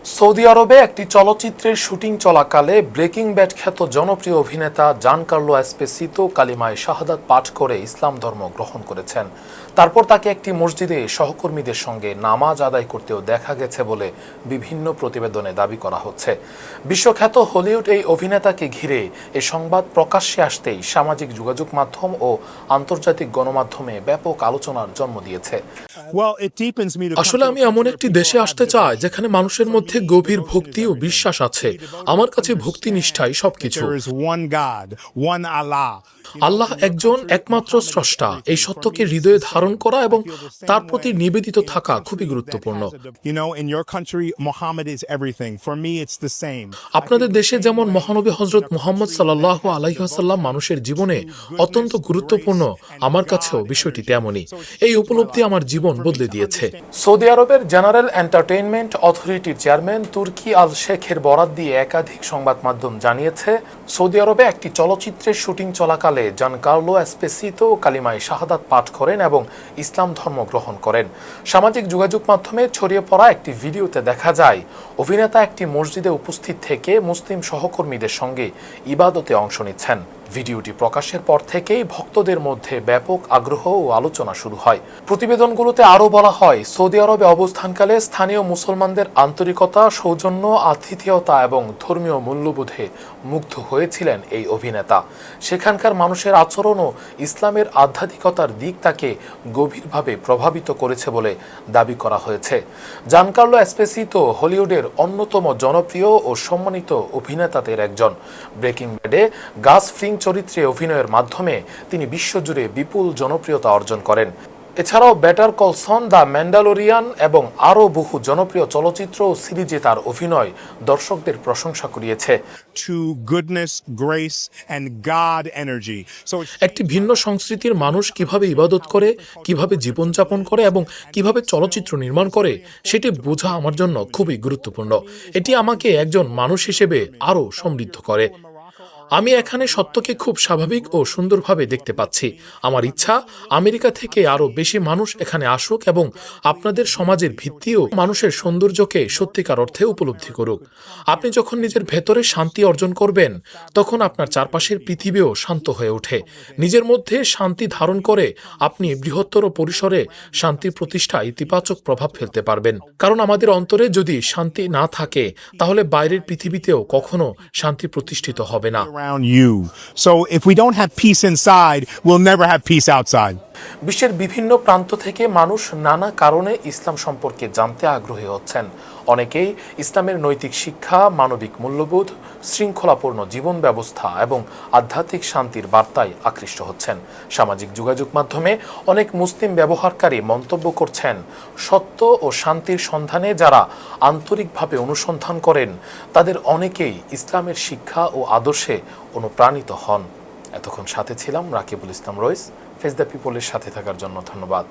Saudi আরবে একটি চলচ্চিত্রের শুটিং চলাকালে ব্রেকিং ব্যাড খ্যাত জনপ্রিয় অভিনেতা জানকার্লো এসপোসিতো কালিমায়ে শাহাদাত পাঠ করে ইসলাম ধর্ম গ্রহণ করেছেন। তারপর তাকে একটি মসজিদে সহকর্মীদের সঙ্গে নামাজ আদায় করতেও দেখা গেছে বলে বিভিন্ন প্রতিবেদনে দাবি করা হচ্ছে। বিশ্বখ্যাত হলিউড এই অভিনেতাকে ঘিরে এ সংবাদ প্রকাশ্যে আসতেই সামাজিক যোগাযোগ মাধ্যম ও আন্তর্জাতিক গণমাধ্যমে ব্যাপক আলোচনার জন্ম দিয়েছে। আসলে আমি এমন একটি দেশে আসতে চাই যেখানে মানুষের মধ্যে গভীর ভক্তি ও বিশ্বাস আছে। আমার কাছে ভক্তি নিষ্ঠাই সবকিছু। আল্লাহ একজন একমাত্র স্রষ্টা, এই সত্যকে হৃদয়ে ধারণ করা এবং তার প্রতি নিবেদিত থাকা খুবই গুরুত্বপূর্ণ। আপনাদের দেশে যেমন মহানবী হযরত মুহাম্মদ সাল্লাল্লাহু আলাইহি ওয়াসাল্লাম মানুষের জীবনে অত্যন্ত গুরুত্বপূর্ণ, আমার কাছেও বিষয়টি তেমনই। এই উপলব্ধি আমার জীবন বদলে দিয়েছে। সৌদি আরবের জেনারেল এন্টারটেইনমেন্ট অথরিটির চেয়ারম্যান তুর্কি আল শেখের বরাত দিয়ে একাধিক সংবাদ মাধ্যম জানিয়েছে, সৌদি আরবে একটি চলচ্চিত্রের শুটিং চলাকালে জানকার্লো এসপোসিতো কালিমায়ে শাহাদাত পাঠ করেন এবং ইসলাম ধর্ম গ্রহণ করেন। সামাজিক যোগাযোগ মাধ্যমে ছড়িয়ে পড়া একটি ভিডিওতে দেখা যায় অভিনেতা একটি মসজিদে উপস্থিত থেকে মুসলিম সহকর্মীদের সঙ্গে ইবাদতে অংশ নিচ্ছেন। ভিডিওটি প্রকাশের পর থেকেই ভক্তদের মধ্যে ব্যাপক আগ্রহ ও আলোচনা শুরু হয়। প্রতিবেদনগুলোতে আরও বলা হয়, সৌদি আরবে অবস্থানকালে স্থানীয় মুসলমানদের আন্তরিকতা, সৌজন্য, আতিথেয়তা এবং ধর্মীয় মূল্যবোধে মুগ্ধ হয়েছিলেন এই অভিনেতা। সেখানকার মানুষের আচরণ ও ইসলামের আধ্যাত্মিকতার দিক তাকে গভীরভাবে প্রভাবিত করেছে বলে দাবি করা হয়েছে। জানকার্লো এসপোসিতো হলিউডের অন্যতম জনপ্রিয় ও সম্মানিত অভিনেতাদের একজন। ব্রেকিং ব্যাডে গাস ফ্রিং চরিত্রে অভিনয়ের মাধ্যমে তিনি বিশ্বজুড়ে বিপুল জনপ্রিয়তা অর্জন করেন। এছাড়াও বেটার কল সল, দ্য ম্যান্ডালোরিয়ান এবং আরও বহু জনপ্রিয় চলচ্চিত্র ও সিরিজে তার অভিনয় দর্শকদের প্রশংসা কুড়িয়েছে। একটি ভিন্ন সংস্কৃতির মানুষ কিভাবে ইবাদত করে, কিভাবে জীবনযাপন করে এবং কিভাবে চলচ্চিত্র নির্মাণ করে সেটি বোঝা আমার জন্য খুবই গুরুত্বপূর্ণ। এটি আমাকে একজন মানুষ হিসেবে আরও সমৃদ্ধ করে। আমি এখানে সত্যকে খুব স্বাভাবিক ও সুন্দরভাবে দেখতে পাচ্ছি। আমার ইচ্ছা আমেরিকা থেকে আরও বেশি মানুষ এখানে আসুক এবং আপনাদের সমাজের ভিত্তিও মানুষের সৌন্দর্যকে সত্যিকার অর্থে উপলব্ধি করুক। আপনি যখন নিজের ভেতরে শান্তি অর্জন করবেন, তখন আপনার চারপাশের পৃথিবীও শান্ত হয়ে ওঠে। নিজের মধ্যে শান্তি ধারণ করে আপনি বৃহত্তর পরিসরে শান্তি প্রতিষ্ঠায় ইতিবাচক প্রভাব ফেলতে পারবেন। কারণ আমাদের অন্তরে যদি শান্তি না থাকে, তাহলে বাইরের পৃথিবীতেও কখনো শান্তি প্রতিষ্ঠিত হবে না। So if we don't have peace inside, we'll never have peace outside. বিশ্বের বিভিন্ন প্রান্ত থেকে মানুষ নানা কারণে ইসলাম সম্পর্কে জানতে আগ্রহী হচ্ছেন। অনেকেই ইসলামের নৈতিক শিক্ষা, মানবিক মূল্যবোধ, শৃঙ্খলাপূর্ণ জীবন ব্যবস্থা এবং আধ্যাত্মিক শান্তির বার্তায় আকৃষ্ট হচ্ছেন। সামাজিক যোগাযোগ মাধ্যমে অনেক মুসলিম ব্যবহারকারী মন্তব্য করছেন, সত্য ও শান্তির সন্ধানে যারা আন্তরিকভাবে অনুসন্ধান করেন তাদের অনেকেই ইসলামের শিক্ষা ও আদর্শে অনুপ্রাণিত হন। এতক্ষণ সাথে ছিলাম রাকিবুল ইসলাম রইস। ফেস দ্য পিপলের সাথে থাকার জন্য ধন্যবাদ।